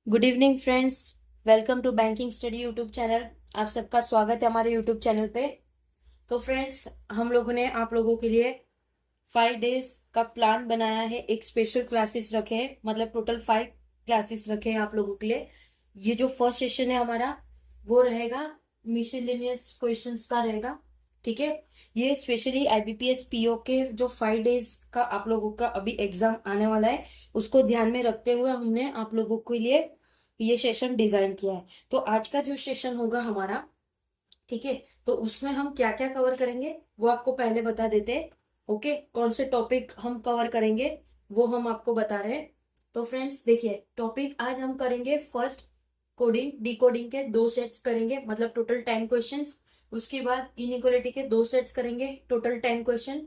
Good evening friends. Welcome to banking study YouTube channel. आप सबका स्वागत है हमारे यूट्यूब चैनल पे। तो फ्रेंड्स, हम लोगों ने आप लोगों के लिए 5 डेज का प्लान बनाया है। एक स्पेशल क्लासेस रखे हैं, मतलब टोटल 5 क्लासेस रखे हैं आप लोगों के लिए। ये जो फर्स्ट सेशन है हमारा, वो रहेगा मिसलेनियस क्वेश्चंस का रहेगा। ठीक है। ये स्पेशली आईबीपीएस पीओ के जो 5 डेज का आप लोगों का अभी एग्जाम आने वाला है, उसको ध्यान में रखते हुए हमने आप लोगों के लिए ये सेशन डिजाइन किया है। तो आज का जो सेशन होगा हमारा, ठीक है, तो उसमें हम क्या क्या कवर करेंगे वो आपको पहले बता देते हैं। ओके, कौन से टॉपिक हम कवर करेंगे वो हम आपको बता रहे हैं। तो फ्रेंड्स देखिए, टॉपिक आज हम करेंगे फर्स्ट, कोडिंग डिकोडिंग के 2 सेट्स करेंगे, मतलब टोटल 10 क्वेश्चंस। उसके बाद इनइक्वालिटी के 2 सेट्स करेंगे, total 10 question.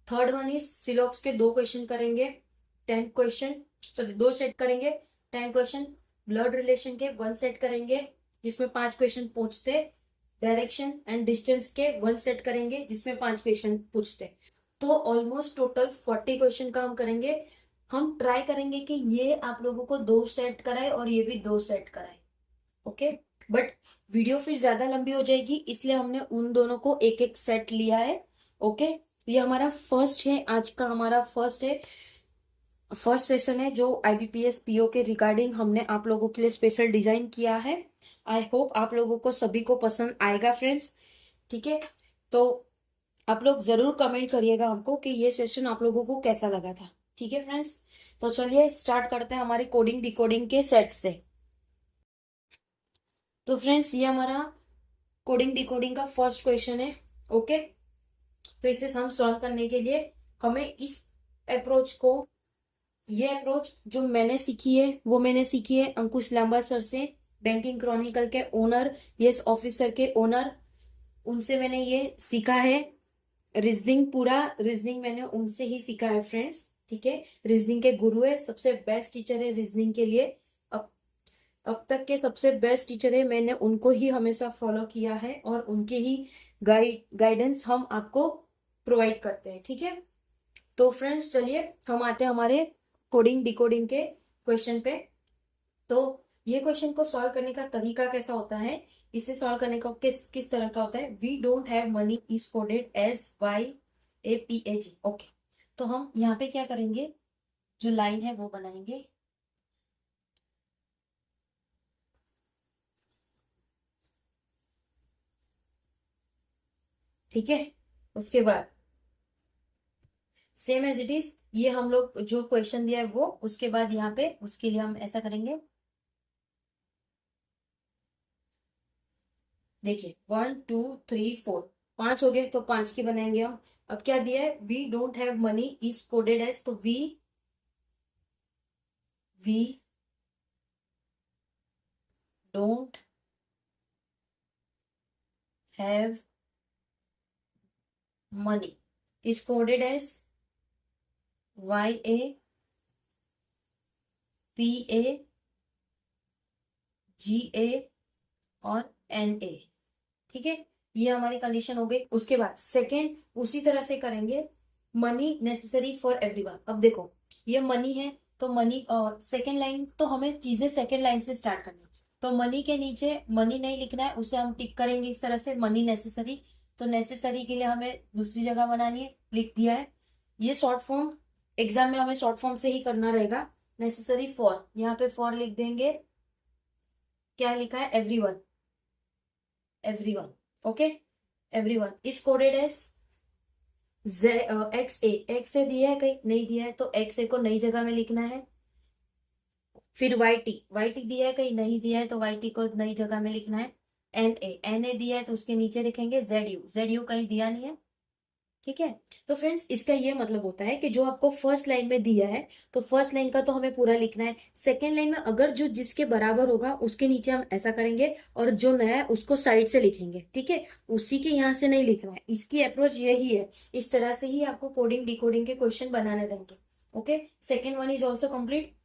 Third one is सिलॉक्स के 2 क्वेश्चन करेंगे, 10 क्वेश्चन। सॉरी, 2 सेट करेंगे, 10 क्वेश्चन। ब्लड रिलेशन के 1 सेट करेंगे, जिसमें 5 क्वेश्चन पूछते। डायरेक्शन एंड डिस्टेंस के 1 सेट करेंगे, जिसमें 5 क्वेश्चन पूछते। तो ऑलमोस्ट टोटल 40 क्वेश्चन का हम करेंगे। हम ट्राई करेंगे कि ये आप लोगों को 2 सेट कराए और ये भी 2 सेट कराए। ओके, बट वीडियो फिर ज्यादा लंबी हो जाएगी, इसलिए हमने उन दोनों को एक एक सेट लिया है। ओके, ये हमारा फर्स्ट है, आज का हमारा फर्स्ट है, फर्स्ट सेशन है जो आईबीपीएस पीओ के रिगार्डिंग हमने आप लोगों के लिए स्पेशल डिजाइन किया है। आई होप आप लोगों को सभी को पसंद आएगा फ्रेंड्स। ठीक है, तो आप लोग जरूर कमेंट करिएगा हमको कि ये सेशन आप लोगों को कैसा लगा था। ठीक है फ्रेंड्स, तो चलिए स्टार्ट करते हैं हमारी कोडिंग डिकोडिंग के सेट से। तो फ्रेंड्स, ये हमारा कोडिंग डिकोडिंग का फर्स्ट क्वेश्चन है। ओके, तो इसे हम सॉल्व करने के लिए हमें इस अप्रोच को, ये अप्रोच जो मैंने सीखी है वो मैंने सीखी है अंकुश लांबा सर से, बैंकिंग क्रॉनिकल के ओनर, यस ऑफिसर के ओनर। उनसे मैंने ये सीखा है। रीजनिंग, पूरा रीजनिंग मैंने उनसे ही सीखा है फ्रेंड्स। ठीक है, रीजनिंग के गुरु है, सबसे बेस्ट टीचर है रीजनिंग के लिए। अब अब तक के सबसे बेस्ट टीचर है, मैंने उनको ही हमेशा फॉलो किया है और उनके ही गाइडेंस हम आपको प्रोवाइड करते हैं। ठीक है, तो फ्रेंड्स चलिए हम आते हैं हमारे कोडिंग डिकोडिंग के क्वेश्चन पे। तो ये क्वेश्चन को सॉल्व करने का तरीका कैसा होता है, इसे सॉल्व करने का किस किस तरह का होता है। We don't have money is coded as YAPAG। Okay, तो हम यहाँ पे क्या करेंगे, जो लाइन है वो बनाएंगे। ठीक है, उसके बाद सेम एज इट इज, ये हम लोग जो क्वेश्चन दिया है वो, उसके बाद यहाँ पे उसके लिए हम ऐसा करेंगे। देखिए 1 2 3 4, 5 हो गए, तो 5 की बनाएंगे हम। अब क्या दिया है, we don't have money is coded as, तो we don't have money is coded as YAPAGA और NA। ठीक है, ये हमारी कंडीशन हो गई। उसके बाद सेकेंड उसी तरह से करेंगे, मनी नेसेसरी फॉर एवरीवन। अब देखो, ये मनी है, तो मनी, और सेकेंड लाइन तो हमें चीजें सेकेंड लाइन से स्टार्ट करनी है। तो मनी के नीचे मनी नहीं लिखना है, उसे हम टिक करेंगे इस तरह से, मनी नेसेसरी। तो नेसेसरी के लिए हमें दूसरी जगह बनानी है, लिख दिया है। ये शॉर्ट फॉर्म, एग्जाम में हमें शॉर्ट फॉर्म से ही करना रहेगा। नेसेसरी फॉर, यहाँ पे फॉर लिख देंगे। क्या लिखा है, everyone, everyone. Okay, everyone is coded as XA। XA दिया है, कहीं नहीं दिया है, तो XA को नई जगह में लिखना है। फिर YT दिया है, कहीं नहीं दिया है, तो YT को नई जगह में लिखना है। NA दिया है, तो उसके नीचे लिखेंगे ZU कहीं दिया नहीं है। ठीक है, तो फ्रेंड्स इसका ये मतलब होता है कि जो आपको फर्स्ट लाइन में दिया है, तो फर्स्ट लाइन का तो हमें पूरा लिखना है। सेकेंड लाइन में अगर जो जिसके बराबर होगा उसके नीचे हम ऐसा करेंगे, और जो नया है उसको साइड से लिखेंगे। ठीक है, उसी के यहाँ से नहीं लिखना है। इसकी अप्रोच यही है, इस तरह से ही आपको कोडिंग डिकोडिंग के क्वेश्चन बनाने रहेंगे। Okay, second one is also complete.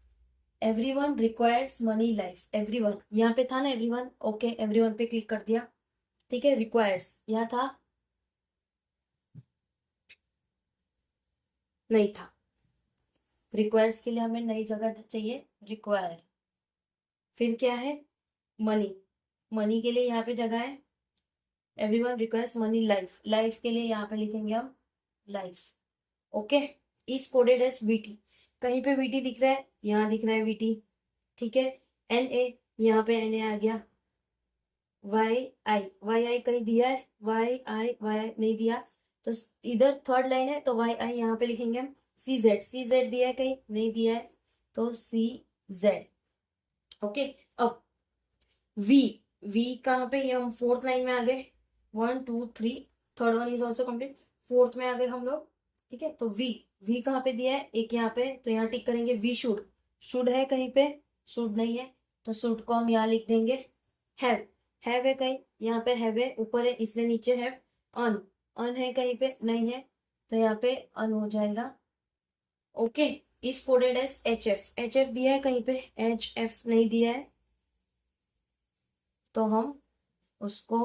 Everyone requires money life, everyone यहाँ पे था ना, एवरीवन। ओके, एवरीवन पे क्लिक कर दिया। ठीक है, रिक्वायर्स यहाँ था, नहीं था। रिक्वायर्स के लिए हमें नई जगह चाहिए, रिक्वायर। फिर क्या है, मनी, मनी के लिए यहाँ पे जगह है, everyone requires money life, life के लिए यहाँ पे लिखेंगे हम life. Okay, is coded as VT, कहीं पे वीटी दिख रहा है, यहाँ दिख रहा है वीटी, ठीक है। एन ए, यहाँ पे एन ए आ गया। वाई आई कहीं दिया है, वाई आई नहीं दिया, तो इधर थर्ड लाइन है तो वाई आई यहाँ पे लिखेंगे हम। सी जेड दिया है कहीं, नहीं दिया है, तो सी जेड। ओके, अब वी, वी कहाँ पे, ये हम फोर्थ लाइन में आ गए, 1 2 3, third one is also complete, fourth में आ गए हम लोग, ठीक है। तो वी, वी कहाँ पे दिया है, एक यहाँ पे, तो यहाँ टिक करेंगे। वी शुड, शुड है कहीं पे, शुड नहीं है, तो शुड को हम यहाँ लिख देंगे। हैव है कहीं, यहाँ पे हैव है, ऊपर है इसलिए नीचे हैव। अन, अन है कहीं पे, नहीं है, तो यहाँ पे अन हो जाएगा। Okay, is coded as H F, H F दिया है कहीं पे, एच एफ नहीं दिया है, तो हम उसको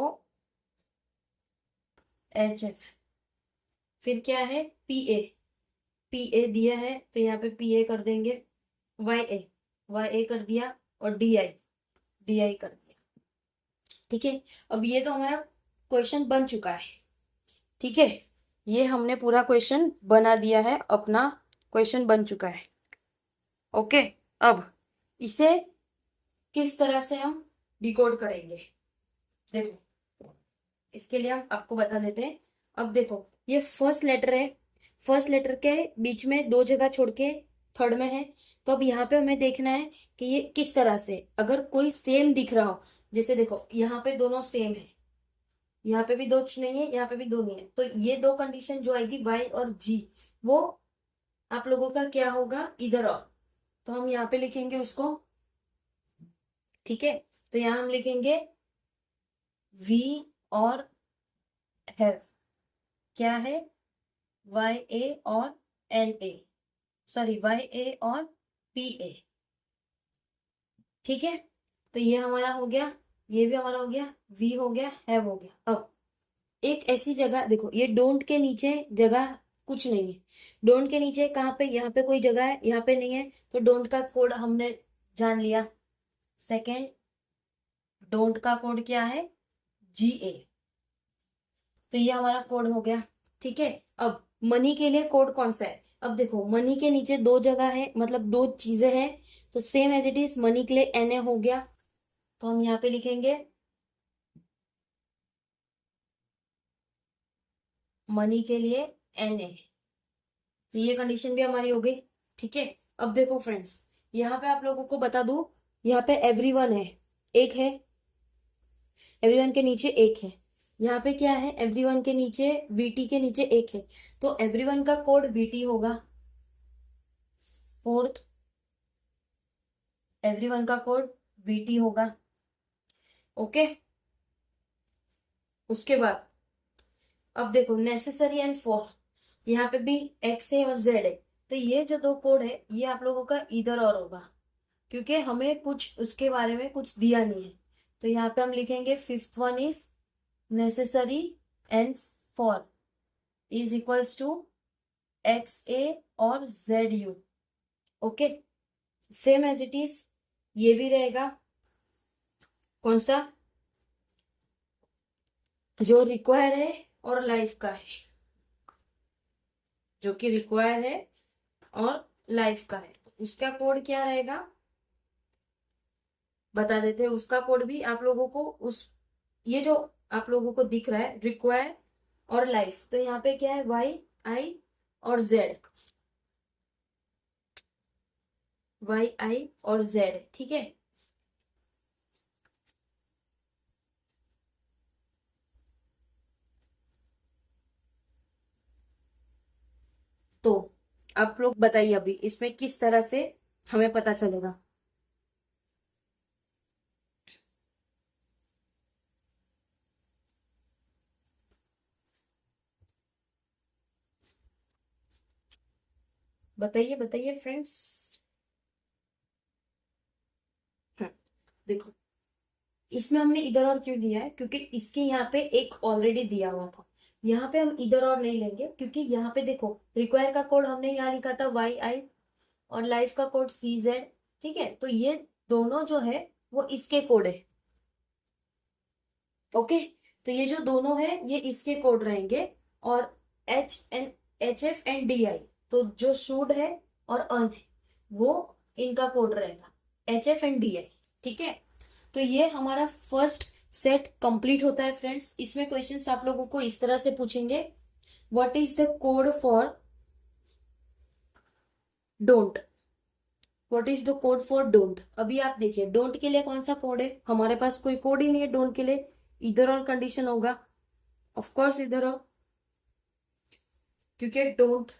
एच एफ। फिर क्या है, पी ए, पी ए दिया है तो यहाँ पे पी ए कर देंगे। वाई ए, वाई ए कर दिया, और डी आई, डी आई कर दिया, ठीक है। अब ये तो हमारा क्वेश्चन बन चुका है, ठीक है, ये हमने पूरा क्वेश्चन बना दिया है, अपना क्वेश्चन बन चुका है। ओके, अब इसे किस तरह से हम डिकोड करेंगे, देखो इसके लिए हम आपको बता देते हैं। अब देखो, ये फर्स्ट लेटर है, फर्स्ट लेटर के बीच में दो जगह छोड़ के थर्ड में है, तो अब यहाँ पे हमें देखना है कि ये किस तरह से, अगर कोई सेम दिख रहा हो, जैसे देखो यहाँ पे दोनों सेम है, यहाँ पे भी दो नहीं है, यहाँ पे भी दो नहीं है, तो ये दो कंडीशन जो आएगी वाई और जी, वो आप लोगों का क्या होगा, इधर और, तो हम यहाँ पे लिखेंगे उसको, ठीक है। तो यहाँ हम लिखेंगे वी और हैव, क्या है, वाई ए और एन ए, सॉरी वाई ए और पी ए, ठीक है। तो ये हमारा हो गया, ये भी हमारा हो गया, वी हो गया, हैव हो गया। अब एक ऐसी जगह देखो, ये डोंट के नीचे जगह कुछ नहीं है, डोंट के नीचे कहाँ पे, यहाँ पे कोई जगह है, यहाँ पे नहीं है, तो डोंट का कोड हमने जान लिया। सेकेंड, डोंट का कोड क्या है, जी ए, तो ये हमारा कोड हो गया, ठीक है। अब मनी के लिए कोड कौन सा है, अब देखो मनी के नीचे दो जगह है, मतलब दो चीजें हैं, तो same as it is money के लिए एन ए हो गया, तो हम यहाँ पे लिखेंगे मनी के लिए एन ए, तो ये कंडीशन भी हमारी हो गई, ठीक है। अब देखो फ्रेंड्स, यहाँ पे आप लोगों को बता दूं, यहाँ पे एवरीवन है, एक है, एवरीवन के नीचे एक है, यहाँ पे क्या है, एवरीवन के नीचे, वीटी के नीचे एक है, तो एवरीवन का कोड वीटी होगा। फोर्थ, एवरीवन का कोड वीटी होगा, ओके। उसके बाद अब देखो नेसेसरी एंड फॉर, यहाँ पे भी एक्स है और जेड है, तो ये जो दो कोड है ये आप लोगों का इधर और होगा, क्योंकि हमें कुछ उसके बारे में कुछ दिया नहीं है, तो यहाँ पे हम लिखेंगे fifth one is necessary and for is equals to X A और Z U, okay. Same as it is ये भी रहेगा, कौन सा, जो रिक्वायर है और लाइफ का है, जो कि रिक्वायर है और लाइफ का है, उसका कोड क्या रहेगा बता देते हैं। उसका कोड भी आप लोगों को उस, ये जो आप लोगों को दिख रहा है रिक्वायर और लाइफ, तो यहाँ पे क्या है, वाई आई और जेड, वाई आई और जेड, ठीक है। तो आप लोग बताइए अभी इसमें किस तरह से हमें पता चलेगा। बताइए बताइए फ्रेंड्स। देखो इसमें हमने इधर और क्यों दिया है, क्योंकि इसके यहाँ पे एक ऑलरेडी दिया हुआ था, यहाँ पे हम इधर और नहीं लेंगे, क्योंकि यहाँ पे देखो रिक्वायर का कोड हमने यहाँ लिखा था वाई आई और लाइफ का कोड सी जेड, ठीक है। तो ये दोनों जो है वो इसके कोड है। ओके, तो ये जो दोनों है ये इसके कोड रहेंगे। और HF एंड DI, तो जो शुड है और अर्न है वो इनका कोड रहेगा, HF एंड DI। ठीक है, तो ये हमारा फर्स्ट सेट कंप्लीट होता है फ्रेंड्स। इसमें क्वेश्चंस आप लोगों को इस तरह से पूछेंगे, what is the code for don't, what is the code for don't. अभी आप देखिए डोंट के लिए कौन सा कोड है, हमारे पास कोई कोड ही नहीं है डोंट के लिए, इधर और कंडीशन होगा, ऑफ कोर्स इधर और, क्योंकि डोंट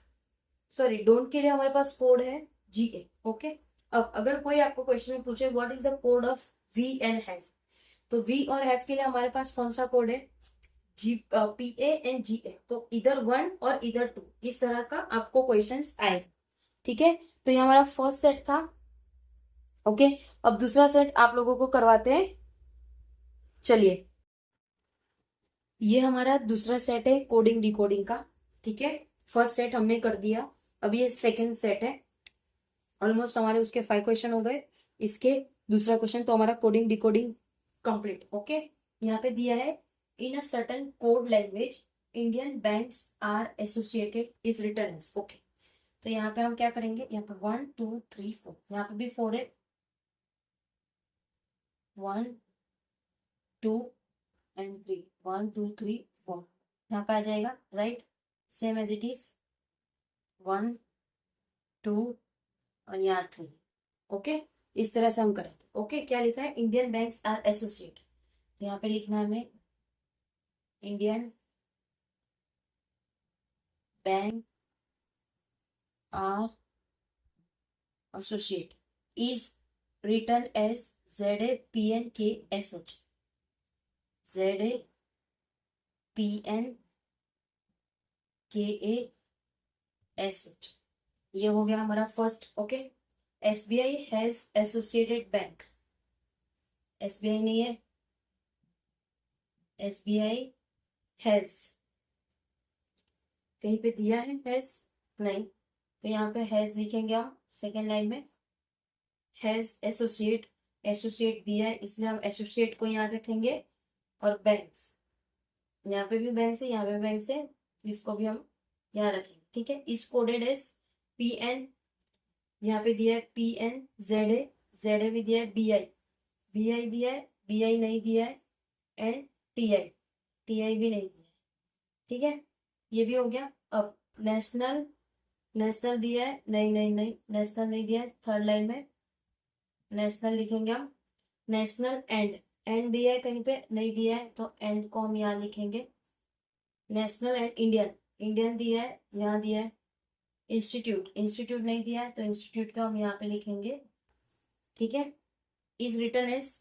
के लिए हमारे पास कोड है GA। ओके, अब अगर कोई आपको क्वेश्चन में पूछे what is the code of we and have, तो वी और हैव के लिए हमारे पास कौन सा कोड है, PA एंड GA। तो इधर 1 और इधर 2, इस तरह का आपको क्वेश्चंस आएगा। ठीक है, तो ये हमारा फर्स्ट सेट था। ओके, अब दूसरा सेट आप लोगों को करवाते हैं। चलिए, ये हमारा दूसरा सेट है कोडिंग डिकोडिंग का। ठीक है, फर्स्ट सेट हमने कर दिया, अब ये सेकंड सेट है। ऑलमोस्ट हमारे उसके 5 क्वेश्चन हो गए, इसके दूसरा क्वेश्चन, तो हमारा कोडिंग डिकोडिंग कंप्लीट। ओके, यहाँ पे दिया है in a certain code language Indian banks are associated is written as. Okay, तो यहाँ पे हम क्या करेंगे, यहाँ पे 1 2 3 4, यहाँ पे भी 4 है, 1 2 एंड 3, 1 2 3 4, यहाँ पे आ जाएगा right, same as it is 1 2 और यहाँ 3। ओके, इस तरह से हम करेंगे। ओके, क्या लिखा है, इंडियन बैंक्स आर एसोसिएट, यहाँ पे लिखना है हमें Indian bank are associate is written as ZAPNKSH, ZAPNKASH, ये हो गया हमारा first. Okay, SBI has associated bank, SBI नहीं है, SBI हैज, कहीं पे दिया है हैज नहीं, तो यहाँ पे हैज लिखेंगे हम सेकेंड लाइन में, हैज एसोसिएट, एसोसिएट दिया है इसलिए हम एसोसिएट को यहाँ रखेंगे। और बैंक्स, यहाँ पे भी बैंक है, यहाँ पे बैंक है, इसको भी हम यहाँ रखेंगे। ठीक है, इस कोडेड एज PN, यहाँ पे दिया है PN, ZA भी दिया है, BI दिया है, BI नहीं दिया है, एंड TI भी नहीं दिया है। ठीक है, ये भी हो गया। अब नेशनल दिया है, नहीं नेशनल नहीं दिया है, थर्ड लाइन में नेशनल लिखेंगे हम, नेशनल एंड दिया है, कहीं पे नहीं दिया है तो एंड को हम यहाँ लिखेंगे। नेशनल एंड इंडियन दिया है, यहाँ दिया है। इंस्टीट्यूट नहीं दिया है तो इंस्टीट्यूट का हम यहाँ पे लिखेंगे। ठीक है, इज रिटन एज,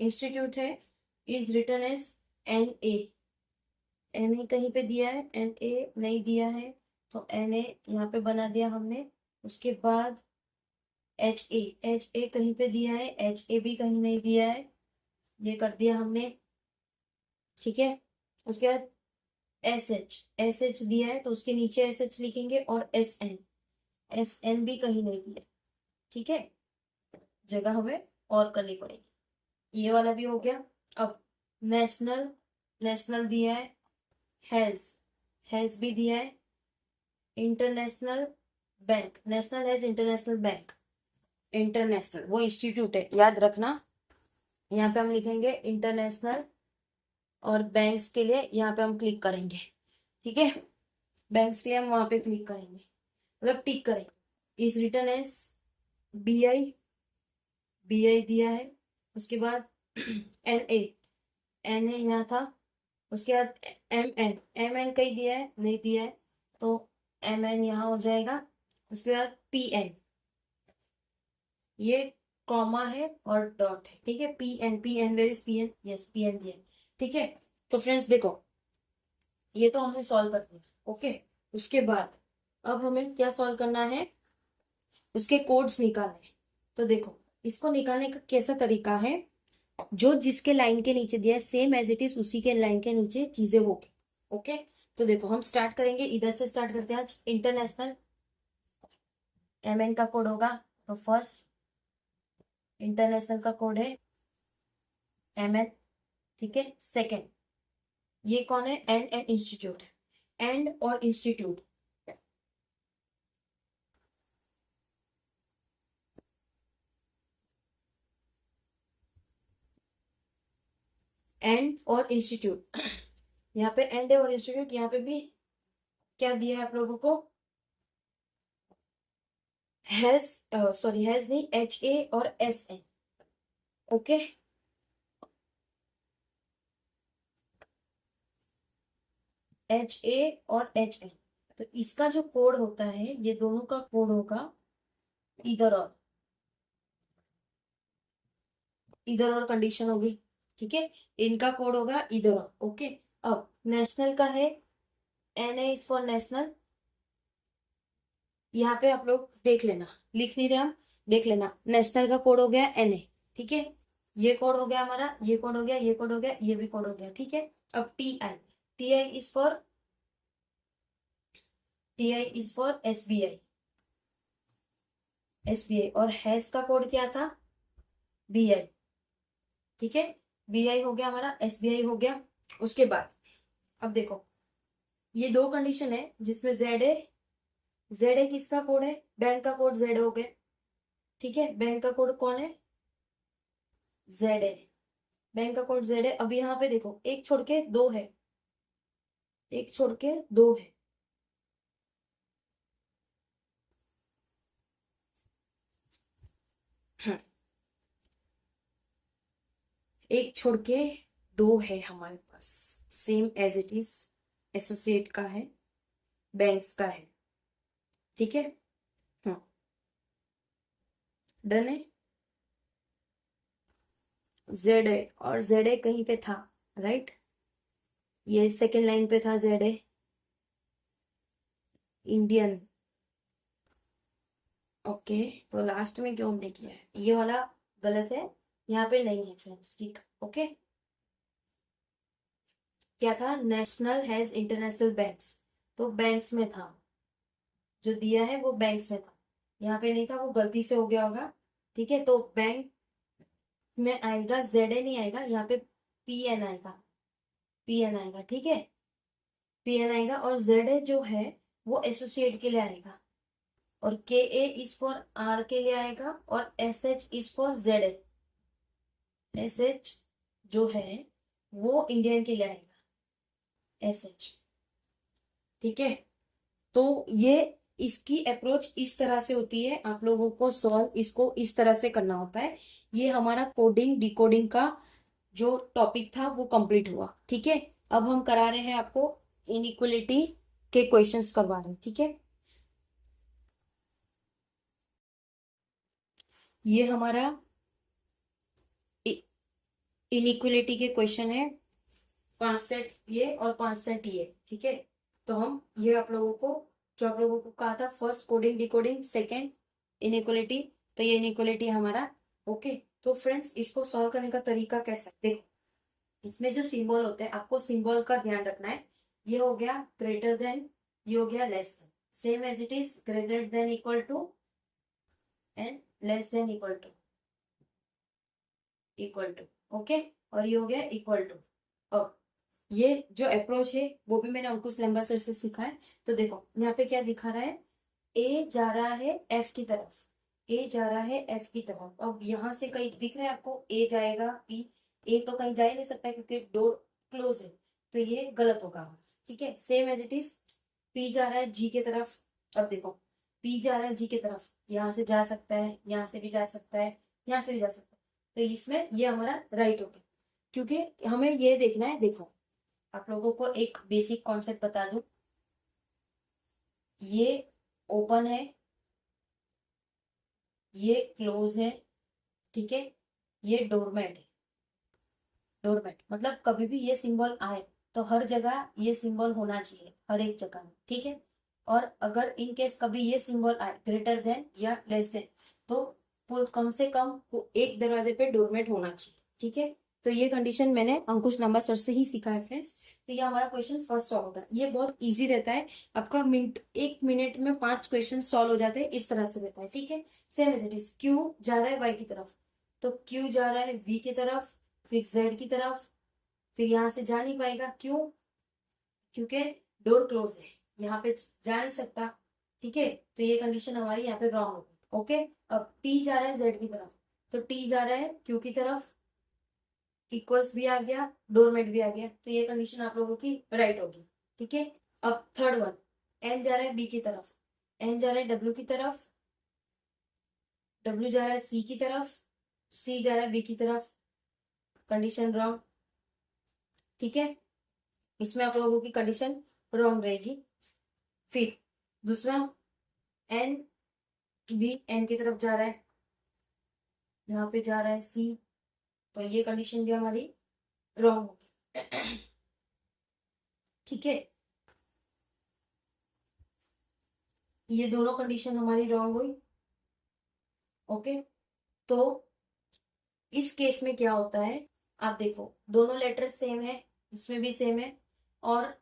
इंस्टीट्यूट है, इज रिटन एज NA कहीं पे दिया है, NA नहीं दिया है तो NA यहाँ पे बना दिया हमने। उसके बाद HA कहीं पे दिया है, HA भी कहीं नहीं दिया है, ये कर दिया हमने। ठीक है, उसके बाद SH दिया है तो उसके नीचे SH लिखेंगे, और SN भी कहीं नहीं दिया। ठीक है, जगह हमें और करनी पड़ेगी। ये वाला भी हो गया। अब नेशनल दिया है, हैज भी दिया है, international bank, national has international bank, international वो इंस्टीट्यूट है याद रखना, यहाँ पे हम लिखेंगे इंटरनेशनल। और बैंक्स के लिए यहाँ पे हम क्लिक करेंगे। ठीक है, बैंक्स के लिए हम वहां पे क्लिक करेंगे, मतलब टिक करेंगे। इज रिटन एज BI दिया है। उसके बाद NA यहाँ था। उसके बाद MN कहीं दिया है, नहीं दिया है तो MN यहाँ हो जाएगा। उसके बाद PN, ये कॉमा है और डॉट है। ठीक है, PN where is PN, yes PN दिया है। ठीक है, तो फ्रेंड्स देखो ये तो हमने सॉल्व कर दिया। ओके, उसके बाद अब हमें क्या सॉल्व करना है, उसके कोड्स निकालने हैं। तो देखो इसको निकालने का कैसा तरीका है, जो जिसके लाइन के नीचे दिया है सेम एज इट इज उसी के लाइन के नीचे चीजें होगी। ओके, तो देखो हम स्टार्ट करेंगे, इधर से स्टार्ट करते हैं। आज इंटरनेशनल MN का कोड होगा, तो फर्स्ट इंटरनेशनल का कोड है MN, ठीक है। सेकेंड, ये कौन है? एंड इंस्टीट्यूट, एंड और इंस्टीट्यूट। एंड और इंस्टीट्यूट यहाँ पे एंड है और इंस्टीट्यूट, यहाँ पे भी क्या दिया है आप लोगों को? हैज, सॉरी हैज नहीं, HA और SN। ओके, HA और HN। तो इसका जो कोड होता है, ये दोनों का कोड होगा इधर और, इधर और कंडीशन होगी, ठीक है। इनका कोड होगा इधर और। ओके, अब नेशनल का है NA इज फॉर नेशनल। यहाँ पे आप लोग देख लेना, लिख नहीं रहे हम, देख लेना। नेशनल का कोड हो गया NA, ठीक है। ये कोड हो गया हमारा, ये कोड हो गया, ये कोड हो गया, ये भी कोड हो गया, ठीक है। अब TI is for, TI is for SBI और हैज का कोड क्या था? BI, ठीक है। BI हो गया हमारा, SBI हो गया। उसके बाद अब देखो, ये दो कंडीशन है जिसमें ZA किसका कोड है? बैंक का कोड Z हो गया, ठीक है। बैंक का कोड कौन है? ZA, बैंक का कोड Z है। अब यहाँ पे देखो, एक छोड़ के दो है, एक छोड़ के दो है। एक छोड़ के दो है हमारे पास, same as it is, associate का है, बैंक्स का है, ठीक है। डन है। ZA, और ZA कहीं पे था, राइट? ये सेकेंड लाइन पे था ZA, इंडियन। ओके, तो लास्ट में क्यों हमने किया है? ये वाला गलत है, यहाँ पे नहीं है फ्रेंड्स, ठीक। ओके, क्या था? नेशनल हैज इंटरनेशनल बैंक्स, तो बैंक्स में था, जो दिया है वो बैंक्स में था, यहाँ पे नहीं था, वो गलती से हो गया होगा, ठीक है। तो बैंक में आएगा, ZA नहीं आएगा, यहाँ पे PN आएगा, PN आएगा, ठीक है। PN आएगा, और ZA जो है वो एसोसिएट के लिए आएगा, और KA इज फॉर R के लिए आएगा, और SH is for ZA। SH जो है वो इंडियन के लिए आएगा, SH, ठीक है। तो ये इसकी अप्रोच इस तरह से होती है, आप लोगों को सॉल्व इसको इस तरह से करना होता है। ये हमारा कोडिंग डिकोडिंग का जो टॉपिक था वो कंप्लीट हुआ, ठीक है। अब हम करा रहे हैं आपको इनइक्वलिटी के क्वेश्चंस करवा रहे हैं, ठीक है। ये हमारा इनइक्वलिटी के क्वेश्चन है, 5 सेट ये और 5 सेट ये, ठीक है। तो हम ये आप लोगों को, जो आप लोगों को कहा था, first coding decoding, second inequality, तो ये इनइक्वलिटी हमारा। ओके, तो फ्रेंड्स इसको सॉल्व करने का तरीका कैसा? देखो, इसमें जो सिंबल होते हैं, आपको सिंबल का ध्यान रखना है। ये हो गया ग्रेटर देन, ये हो गया less than, same as it is, greater than equal to and less than equal to, okay. और ये हो गया इक्वल टू। अब ये जो अप्रोच है वो भी मैंने अंकुश लंबा सर से सीखा है। तो देखो यहाँ पे क्या दिखा रहा है, ए जा रहा है एफ की तरफ, ए जा रहा है एफ की तरफ। अब यहाँ से कहीं दिख रहा है आपको ए जाएगा पी, ए तो कहीं जा ही नहीं सकता क्योंकि डोर क्लोज है, तो ये गलत होगा, ठीक है। Same as it is, P जा रहा है जी की तरफ। अब देखो, पी जा रहा है जी की तरफ, यहाँ से जा सकता है, यहाँ से भी जा सकता है, यहाँ से भी जा सकता है, तो इसमें ये हमारा राइट हो गया, क्योंकि हमें ये देखना है। देखो, आप लोगों को एक बेसिक कॉन्सेप्ट बता दूं, ये ओपन है, ये क्लोज है, ठीक है। ये डोरमेट है, डोरमेट मतलब कभी भी ये सिंबल आए तो हर जगह ये सिंबल होना चाहिए, हर एक जगह में, ठीक है। और अगर इन केस कभी ये सिंबल आए ग्रेटर देन या लेस देन, तो कम से कम एक दरवाजे पे डोरमेट होना चाहिए, ठीक है। तो ये कंडीशन मैंने अंकुश लांबा सर से ही सीखा है फ्रेंड्स। तो ये हमारा क्वेश्चन फर्स्ट सॉल्व होता है, ये बहुत इजी रहता है, आपका मिनट, 1 मिनट में 5 क्वेश्चन सॉल्व हो जाते हैं, इस तरह से रहता है, ठीक है। Same as it is, Q जा रहा है वाई की तरफ, तो Q जा रहा है V की तरफ, फिर Z की तरफ, फिर यहाँ से जा नहीं पाएगा। क्यों? क्योंकि डोर क्लोज है, यहाँ पे जा नहीं सकता। ठीक है, तो ये कंडीशन हमारी यहाँ पे रॉन्ग होगी। ओके, अब T जा रहा है Z की तरफ, तो T जा रहा है Q की तरफ, इक्वल्स भी आ गया, डोरमेट भी आ गया, तो ये कंडीशन आप लोगों की राइट होगी। ठीक है, अब थर्ड वन, N जा रहा है B की तरफ, N जा रहा है W की तरफ, W जा रहा है C की तरफ, C जा रहा है B की तरफ, कंडीशन रॉन्ग। ठीक है, इसमें आप लोगों की कंडीशन रॉन्ग रहेगी। फिर दूसरा, N भी N की तरफ जा रहा है, यहाँ पे जा रहा है C, तो ये कंडीशन भी हमारी रॉन्ग होगी। ठीक है, ये दोनों कंडीशन हमारी रॉन्ग हुई। ओके, तो इस केस में क्या होता है, आप देखो दोनों लेटर सेम है, इसमें भी सेम है, और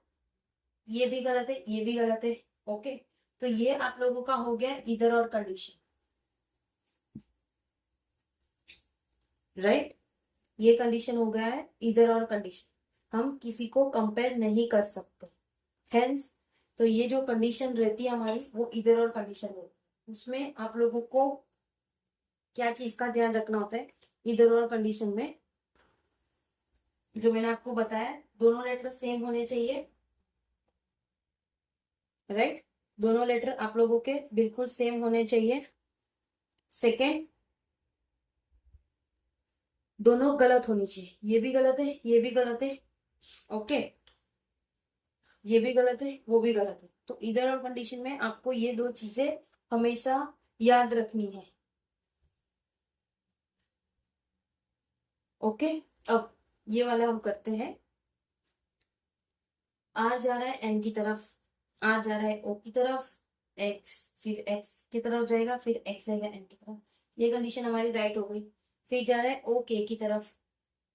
ये भी गलत है, ये भी गलत है। ओके, तो ये आप लोगों का हो गया इधर और कंडीशन, राइट। ये कंडीशन हो गया है इधर और कंडीशन, हम किसी को कंपेयर नहीं कर सकते। हेंस, तो ये जो कंडीशन रहती है हमारी वो इधर और कंडीशन रहती है, उसमें आप लोगों को क्या चीज का ध्यान रखना होता है, इधर और कंडीशन में जो मैंने आपको बताया, दोनों लेटर सेम होने चाहिए, राइट। दोनों लेटर आप लोगों के बिल्कुल सेम होने चाहिए। सेकेंड, दोनों गलत होनी चाहिए, ये भी गलत है, ये भी गलत है। ओके, ये भी गलत है, वो भी गलत है, तो इधर और कंडीशन में आपको ये दो चीजें हमेशा याद रखनी है। ओके, अब ये वाला हम करते हैं। आर जा रहा है एन की तरफ, आर जा रहा है ओ की तरफ, एक्स फिर एक्स की तरफ जाएगा, फिर एक्स जाएगा एन की तरफ, ये कंडीशन हमारी राइट हो गई। फिर जा रहा है ओ के की तरफ,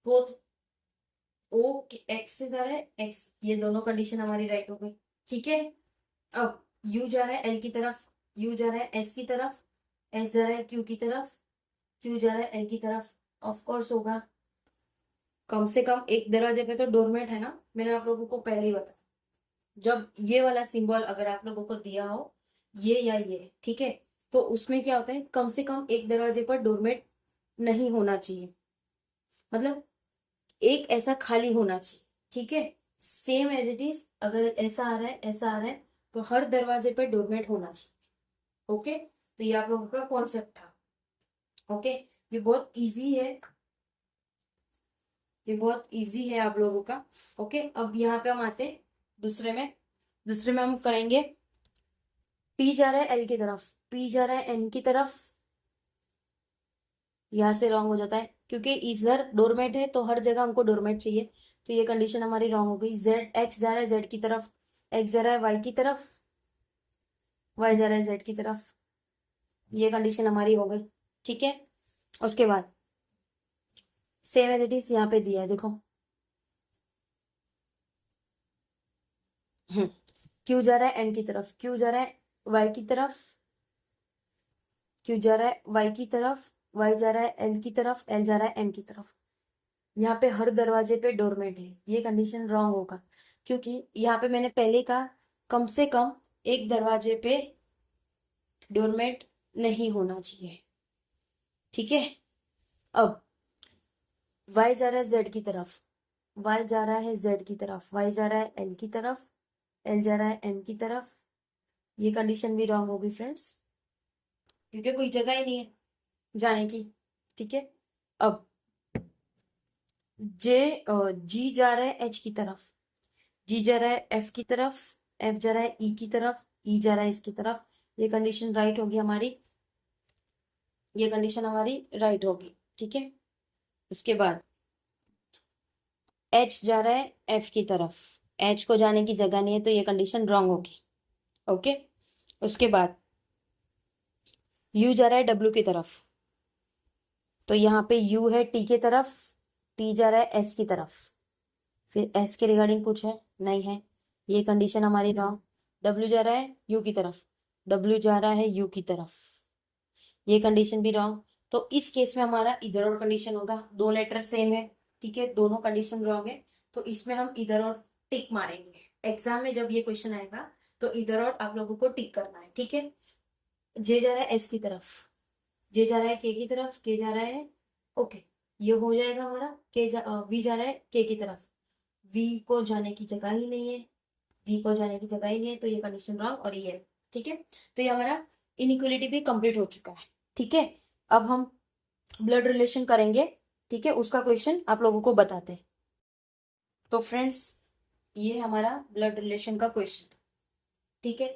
बोथ ओ एक्स से जा रहा है एक्स, ये दोनों कंडीशन हमारी राइट हो गई। ठीक है, अब यू जा रहा है एल की तरफ, यू जा रहा है एस की तरफ, एस जा रहा है क्यू की तरफ, क्यू जा रहा है एल की तरफ, ऑफ कोर्स होगा। कम से कम एक दरवाजे पे तो डोरमेट है ना, मैंने आप लोगों को पहले ही बताया। जब ये वाला सिंबल अगर आप लोगों को दिया हो, ये या ये, ठीक है, तो उसमें क्या होता है, कम से कम एक दरवाजे पर डोरमेट नहीं होना चाहिए, मतलब एक ऐसा खाली होना चाहिए। ठीक है, सेम एज इट इज, अगर ऐसा आ रहा है, ऐसा आ रहा है, तो हर दरवाजे पर डोरमेट होना चाहिए। ओके, तो ये आप लोगों का कॉन्सेप्ट था। ओके, ये बहुत इजी है, ये बहुत इजी है आप लोगों का। ओके, अब यहाँ पे हम आते हैं दूसरे में। दूसरे में हम करेंगे, पी जा रहा है एल की तरफ, पी जा रहा है एन की तरफ, यहाँ से रॉन्ग हो जाता है क्योंकि इधर डोरमेट है, तो हर जगह हमको डोरमेट चाहिए, तो ये कंडीशन हमारी रॉन्ग हो गई। जेड, एक्स जा रहा है जेड की तरफ, एक्स जा रहा है वाई की तरफ, वाई जा रहा है जेड की तरफ, ये कंडीशन हमारी हो गई। ठीक है, उसके बाद सेम एज इट इज यहाँ पे दिया है, देखो। क्यू जा रहा है एन की तरफ, क्यू जा रहा है वाई की तरफ, क्यू जा रहा है वाई की तरफ, वाई जा रहा है एल की तरफ, एल जा रहा है एम की तरफ। यहाँ पे हर दरवाजे पे डोरमेट है, ये कंडीशन रॉन्ग होगा क्योंकि यहाँ पे मैंने पहले कहा कम से कम एक दरवाजे पे डोरमेट नहीं होना चाहिए। ठीक है, अब वाई जा रहा है जेड की तरफ, वाई जा रहा है जेड की तरफ, वाई जा रहा है एल की तरफ, एल जा रहा है एम की तरफ, ये कंडीशन भी रॉन्ग होगी फ्रेंड्स, क्योंकि कोई जगह ही नहीं है जाने की। ठीक है, अब जे जी जा रहा है एच की तरफ, जी जा रहा है एफ की तरफ, एफ जा रहा है ई की तरफ, ई जा रहा है इसकी तरफ, ये कंडीशन राइट होगी हमारी, ये कंडीशन हमारी राइट होगी। ठीक है, उसके बाद एच जा रहा है एफ की तरफ, एच को जाने की जगह नहीं है, तो ये कंडीशन रॉन्ग होगी। ओके, उसके बाद यू जा रहा है डब्ल्यू की तरफ, तो यहाँ पे यू है टी की तरफ, टी जा रहा है एस की तरफ, फिर एस के रिगार्डिंग कुछ है नहीं है, ये कंडीशन हमारी रॉन्ग। डब्ल्यू जा रहा है यू की तरफ, डब्ल्यू जा रहा है यू की तरफ, ये कंडीशन भी रॉन्ग। तो इस केस में हमारा इधर और कंडीशन होगा, दो लेटर सेम है, ठीक है, दोनों कंडीशन रॉन्ग है, तो इसमें हम इधर और टिक मारेंगे। एग्जाम में जब ये क्वेश्चन आएगा तो इधर और आप लोगों को टिक करना है, ठीक है। जे जा रहा है एस की तरफ, जे जा रहा है के की तरफ, के जा रहा है, ओके, ये हो जाएगा हमारा वी जा रहा है के की तरफ, वी को जाने की जगह ही नहीं है, वी को जाने की जगह ही नहीं है, तो ये कंडीशन रॉन्ग और ये है, ठीक है। तो ये हमारा इनइक्वलिटी भी कंप्लीट हो चुका है, ठीक है। अब हम ब्लड रिलेशन करेंगे, ठीक है, उसका क्वेश्चन आप लोगों को बताते हैं। तो फ्रेंड्स, ये हमारा ब्लड रिलेशन का क्वेश्चन, ठीक है।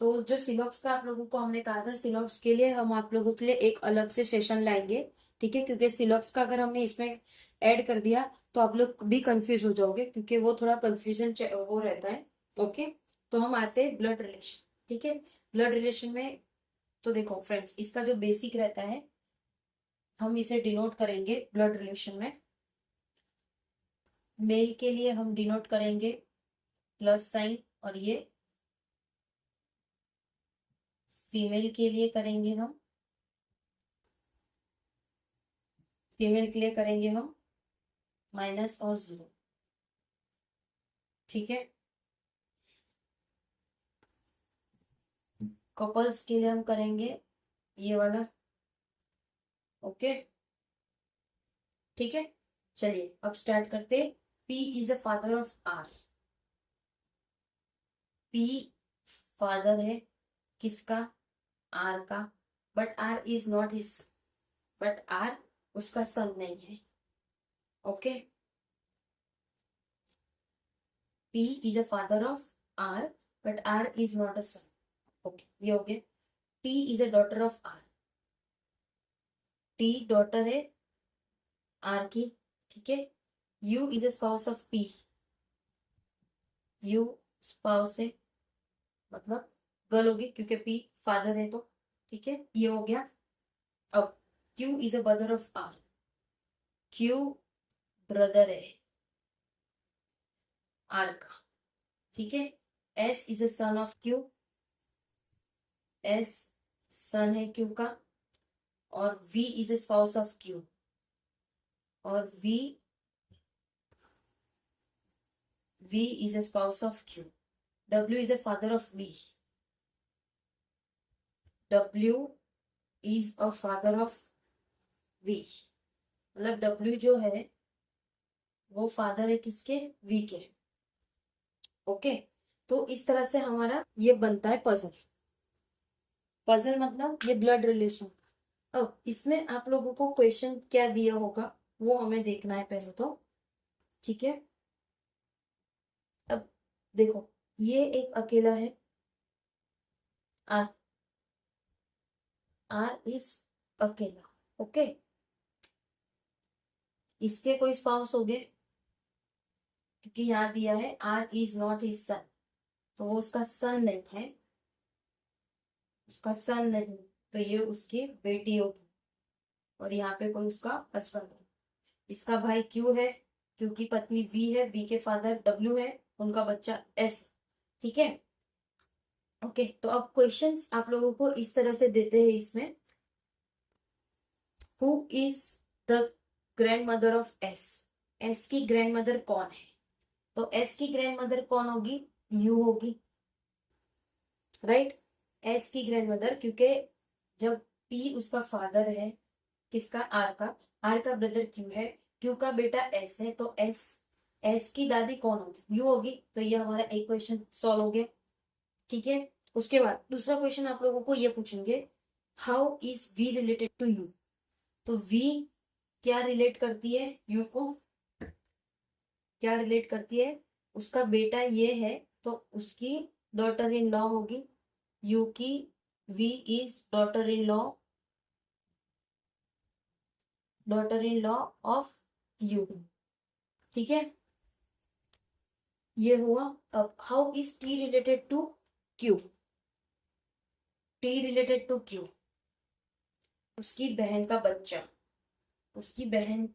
तो जो सिलॉक्स का आप लोगों को हमने कहा था, सिलॉक्स के लिए हम आप लोगों के लिए एक अलग से सेशन लाएंगे, ठीक है, क्योंकि सिलॉक्स का अगर हमने इसमें ऐड कर दिया तो आप लोग भी कंफ्यूज हो जाओगे, क्योंकि वो थोड़ा कंफ्यूजन वो रहता है, ओके। तो हम आते हैं ब्लड रिलेशन, ठीक है। ब्लड रिलेशन में तो देखो फ्रेंड्स, इसका जो बेसिक रहता है, हम इसे डिनोट करेंगे ब्लड रिलेशन में। मेल के लिए हम डिनोट करेंगे प्लस साइन, और ये फीमेल के लिए करेंगे हम, फीमेल के लिए करेंगे हम माइनस और जीरो, ठीक है। कपल्स के लिए हम करेंगे ये वाला, ओके, ठीक है। चलिए अब स्टार्ट करते। P is a father of R, P father है किसका, R का, but R is not his, but R उसका सन नहीं है, okay. P is a father of R, but R is not a son, okay, ये हो गया। T is a daughter of R, T daughter है R की, ठीक है। U is a spouse of P, U spouse है, मतलब girl होगी, क्योंकि P फादर है, तो ठीक है, ये हो गया। अब Q is a brother of R, Q brother है R का, ठीक है। S is a son of Q, S सन है Q का, और V is a spouse of Q, और V is a spouse of Q। W is a father of V, W is a father of V, मतलब W जो है वो father है किसके, V के, ओके। तो इस तरह से हमारा ये बनता है पजल। पजल मतलब ये ब्लड रिलेशन। अब इसमें आप लोगों को क्वेश्चन क्या दिया होगा वो हमें देखना है पहले तो, ठीक है। अब देखो, ये एक अकेला है आर, आर इज अकेला, ओके। इसके कोई स्पाउस हो गए, क्योंकि यहाँ दिया है R is not his son, तो वो उसका सन नहीं है, उसका सन नहीं, तो ये उसकी बेटी होगी, और यहाँ पे कोई उसका हस्बैंड है। इसका भाई क्यू है, क्यू की पत्नी वी है, वी के फादर डब्ल्यू है, उनका बच्चा एस, ठीक है, ओके। तो अब क्वेश्चंस आप लोगों को इस तरह से देते हैं इसमें, who is the grand mother of S, S की ग्रैंड मदर कौन है, तो एस की ग्रैंड मदर कौन होगी, यू होगी, राइट। एस की ग्रैंड मदर, क्योंकि जब पी उसका फादर है किसका, आर का, आर का ब्रदर क्यू है, क्यू का बेटा एस है, तो एस, एस की दादी कौन होगी, यू होगी, तो ये हमारा एक क्वेश्चन सॉल्व हो गया, ठीक है। उसके बाद दूसरा क्वेश्चन आप लोगों को ये पूछेंगे, how is V related to U, तो वी क्या रिलेट करती है यू को, क्या रिलेट करती है, उसका बेटा ये है, तो उसकी डॉटर इन लॉ होगी यू की, V is daughter in law of U, ठीक है, ये हुआ। अब how is T related to Q, T related to Q, उसकी बहन का बच्चा, उसकी बहन,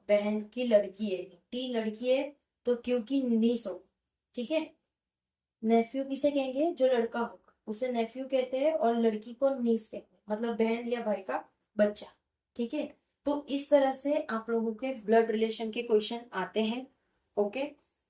बहन की लड़की है, टी लड़की है, तो क्यू की नीस हो, ठीक है। नेफ्यू किसे कहेंगे, जो लड़का होगा उसे नेफ्यू कहते हैं, और लड़की को नीस कहते हैं, मतलब बहन या भाई का बच्चा, ठीक है। तो इस तरह से आप लोगों के ब्लड रिलेशन के क्वेश्चन आते हैं। ओके,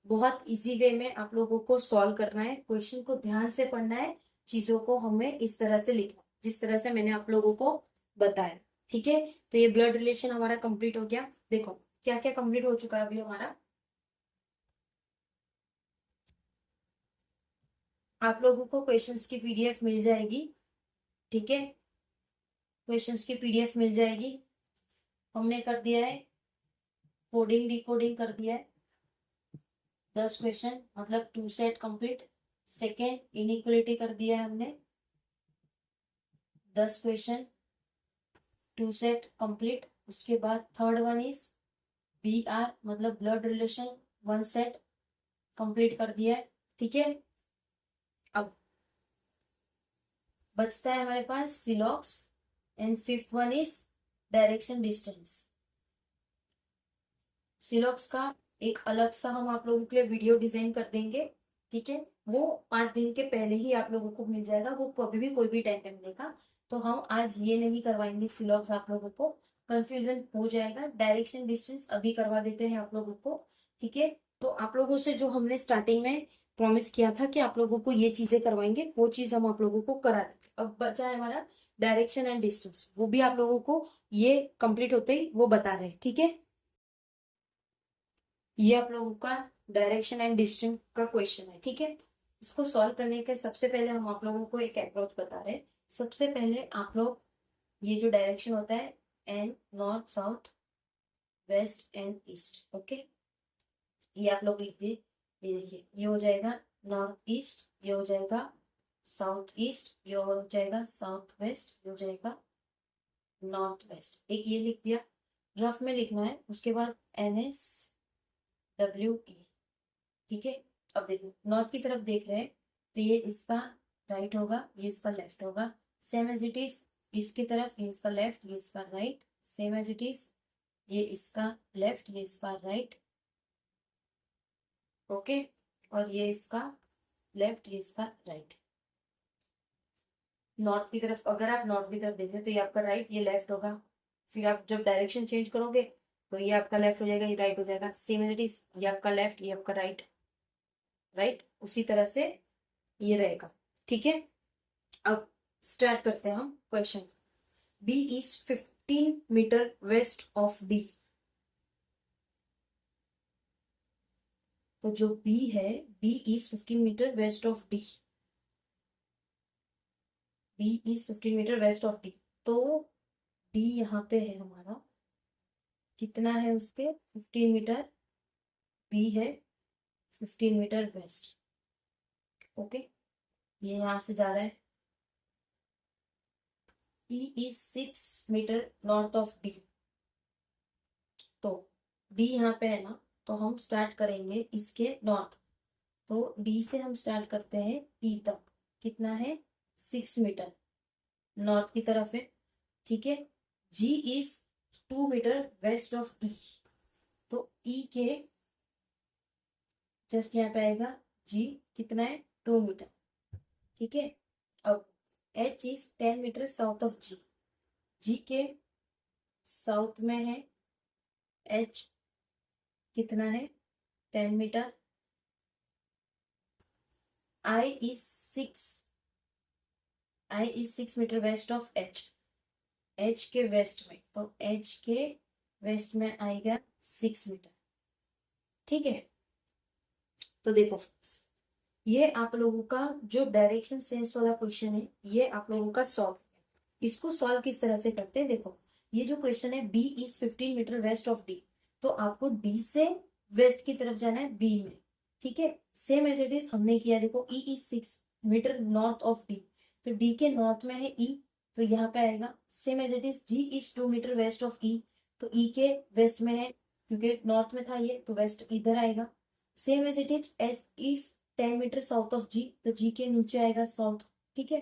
बहुत इजी वे में आप लोगों को सॉल्व करना है, क्वेश्चन को ध्यान से पढ़ना है, चीजों को हमें इस तरह से लिखना है जिस तरह से मैंने आप लोगों को बताया। ठीक है, तो ये ब्लड रिलेशन हमारा कंप्लीट हो गया। देखो क्या क्या कंप्लीट हो चुका है अभी हमारा। आप लोगों को क्वेश्चंस की पीडीएफ मिल जाएगी। ठीक है, क्वेश्चंस की पीडीएफ मिल जाएगी। हमने कर दिया है कोडिंग डिकोडिंग कर दिया है 10 क्वेश्चन, मतलब 2 सेट कंप्लीट। सेकेंड इनइक्वलिटी कर दिया है हमने 10 क्वेश्चन, 2 सेट कंप्लीट। उसके बाद third one is B R मतलब ब्लड रिलेशन, 1 सेट कंप्लीट कर दिया है। ठीक है, अब बचता है हमारे पास सिलॉक्स and fifth one is direction distance. सिलॉक्स का एक अलग सा हम आप लोगों के लिए वीडियो डिजाइन कर देंगे। ठीक है, वो 5 दिन के पहले ही आप लोगों को मिल जाएगा, वो कभी भी कोई भी टाइम पे मिलेगा। तो हम आज ये नहीं करवाएंगे सिलॉक्स, आप लोगों को कंफ्यूजन हो जाएगा। डायरेक्शन डिस्टेंस अभी करवा देते हैं आप लोगों को। ठीक है, तो आप लोगों से जो हमने स्टार्टिंग में प्रॉमिस किया था कि आप लोगों को ये चीजें करवाएंगे, वो चीज हम आप लोगों को करा देंगे। अब बचा है हमारा डायरेक्शन एंड डिस्टेंस, वो भी आप लोगों को ये कंप्लीट होते ही वो बता रहे हैं। ठीक है, ये आप लोगों का डायरेक्शन एंड डिस्टेंस का क्वेश्चन है। ठीक है, इसको सॉल्व करने के सबसे पहले हम आप लोगों को एक अप्रोच बता रहे हैं। सबसे पहले आप लोग ये जो डायरेक्शन होता है and north south west and east, okay, ये आप लोग लिख दिए। ये देखिए, ये हो जाएगा नॉर्थ ईस्ट, ये हो जाएगा साउथ ईस्ट, ये हो जाएगा साउथ वेस्ट, ये हो जाएगा नॉर्थ वेस्ट। एक ये लिख दिया, रफ में लिखना है। उसके बाद NS WE। ठीक है, अब देखो नॉर्थ की तरफ देख रहे हैं तो ये इसका राइट होगा, ये इसका लेफ्ट होगा। Same as it is east की तरफ, ये इसका लेफ्ट, ये इसका right. Same as it is ये इसका लेफ्ट, ये इसका राइट। ओके, और ये इसका लेफ्ट, ये इसका राइट। नॉर्थ की तरफ, अगर आप नॉर्थ की तरफ देखें तो ये आपका राइट, ये लेफ्ट होगा। फिर आप जब डायरेक्शन चेंज करोगे तो ये आपका लेफ्ट हो जाएगा, ये राइट हो जाएगा। सेम एज इट इज ये आपका लेफ्ट, ये आपका राइट, राइट, उसी तरह से ये रहेगा। ठीक है, अब स्टार्ट करते हैं हम question. B is 15 metre west of D. तो जो बी है, B is 15 metre west of D. B is 15 metre west of D. तो डी यहाँ पे है हमारा, कितना है उसके 15 मीटर, बी है 15 मीटर वेस्ट। ओके, ये यहां से जा रहा है। E is 6 metre north of D. तो डी यहाँ पे है ना, तो हम स्टार्ट करेंगे इसके नॉर्थ। तो डी से हम स्टार्ट करते हैं ई तक, कितना है 6 मीटर नॉर्थ की तरफ है। ठीक है, जी is 2 metre west of E. तो ई के जस्ट यहाँ पे आएगा जी, कितना है 2 मीटर। ठीक है, अब H is 10 metre south of G. G के साउथ में है एच, कितना है 10 metre. I is 6 metre west of H. H के वेस्ट में, तो एच के वेस्ट में आएगा 6 मीटर। ठीक है, तो देखो ये आप लोगों का जो डायरेक्शन सेंस वाला क्वेश्चन है, ये आप लोगों का सॉल्व है। इसको सॉल्व किस तरह से करते हैं, देखो ये जो क्वेश्चन है B is 15 metre west of D, तो आपको डी से वेस्ट की तरफ जाना है बी में। ठीक है, सेम एज इट इज हमने किया। देखो E is 6 metre north of D, तो डी के नॉर्थ में है ई, तो यहाँ पे आएगा। Same as it is G is 2 metre west of E, तो ई के वेस्ट में है, क्योंकि नॉर्थ में था ये, तो वेस्ट इधर आएगा। Same as it is S is 10 metre south of G, तो जी के नीचे आएगा साउथ। ठीक है,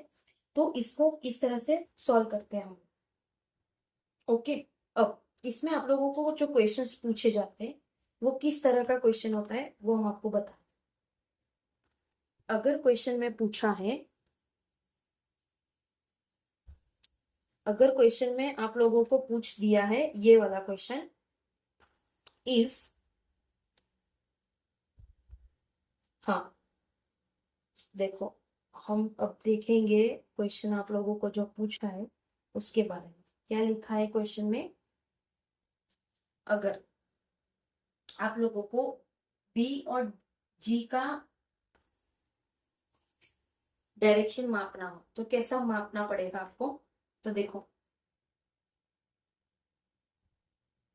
तो इसको इस तरह से सॉल्व करते हैं हम। ओके, अब इसमें आप लोगों को जो क्वेश्चंस पूछे जाते हैं वो किस तरह का क्वेश्चन होता है वो हम आपको बता। अगर क्वेश्चन में पूछा है अगर क्वेश्चन में आप लोगों को पूछ दिया है ये वाला क्वेश्चन, इफ, हाँ देखो हम अब देखेंगे क्वेश्चन आप लोगों को जो पूछा है उसके बारे में। क्या लिखा है क्वेश्चन में, अगर आप लोगों को बी और जी का डायरेक्शन मापना हो तो कैसा मापना पड़ेगा आपको। तो देखो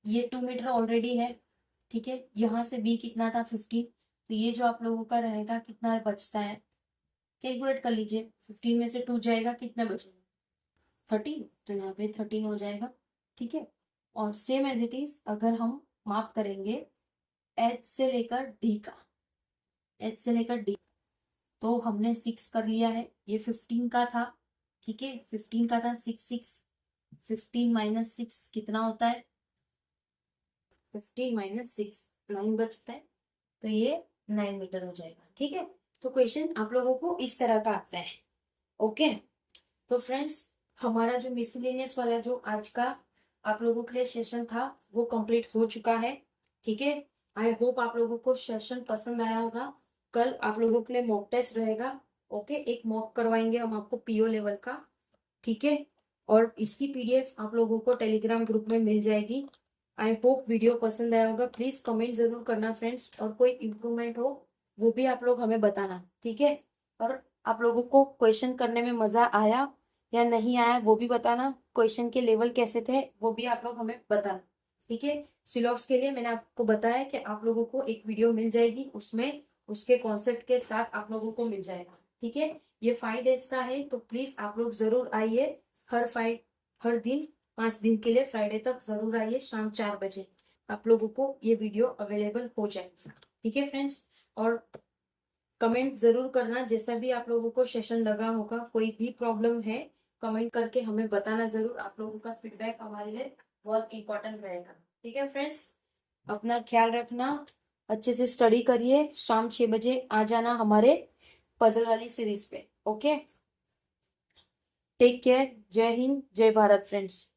ये 2 मीटर ऑलरेडी है, ठीक है, यहाँ से बी कितना था 15, तो ये जो आप लोगों का रहेगा कितना बचता है, कैलकुलेट कर लीजिए। 15 में से 2 जाएगा, कितना बचेगा 13, तो यहाँ पे 13 हो जाएगा, ठीक है। और सेम एज इट इज अगर हम माप करेंगे एच से लेकर डी का, एच से लेकर डी, तो हमने 6 कर लिया है, ये 15 का था, ठीक है, 15 का था 6, 6, 15 माइनस 6 कितना होता है, 15 माइनस 6 9 बचता है, तो ये 9 मीटर हो जाएगा, ठीक है। तो क्वेश्चन आप लोगों को इस तरह का आता है, ओके। तो फ्रेंड्स हमारा जो मिसलेनियस वाला जो आज का आप लोगों के लिए सेशन था वो कंप्लीट हो चुका है, ठीक है। आई होप आप लोगों को सेशन पसंद आया होगा। कल आप लोगों के लिए मॉक टेस्ट रहेगा, ओके, एक मॉक करवाएंगे हम आपको पीओ लेवल का, ठीक है। और इसकी पीडीएफ आप लोगों को टेलीग्राम ग्रुप में मिल जाएगी। आई होप वीडियो पसंद आया होगा, प्लीज कमेंट जरूर करना फ्रेंड्स, और कोई इम्प्रूवमेंट हो वो भी आप लोग हमें बताना, ठीक है। और आप लोगों को क्वेश्चन करने में मजा आया या नहीं आया वो भी बताना, क्वेश्चन के लेवल कैसे थे वो भी आप लोग हमें बताना, ठीक है। सिलॉक्स के लिए मैंने आपको बताया कि आप लोगों को एक वीडियो मिल जाएगी, उसमें उसके कॉन्सेप्ट के साथ आप लोगों को मिल जाएगा, ठीक है। ये 5 डेज का है, तो प्लीज आप लोग जरूर आइए, हर दिन 5 दिन के लिए फ्राइडे तक जरूर आइए, शाम 4 बजे आप लोगों को ये वीडियो अवेलेबल हो जाएगा, ठीक है फ्रेंड्स। और कमेंट जरूर करना जैसा भी आप लोगों को सेशन लगा होगा, कोई भी प्रॉब्लम है कमेंट करके हमें बताना जरूर, आप लोगों का फीडबैक हमारे लिए बहुत इंपॉर्टेंट रहेगा, ठीक है फ्रेंड्स। अपना ख्याल रखना, अच्छे से स्टडी करिए, शाम 6 बजे आ जाना हमारे पजल वाली सीरीज पे, ओके। टेक केयर, जय हिंद, जय भारत फ्रेंड्स।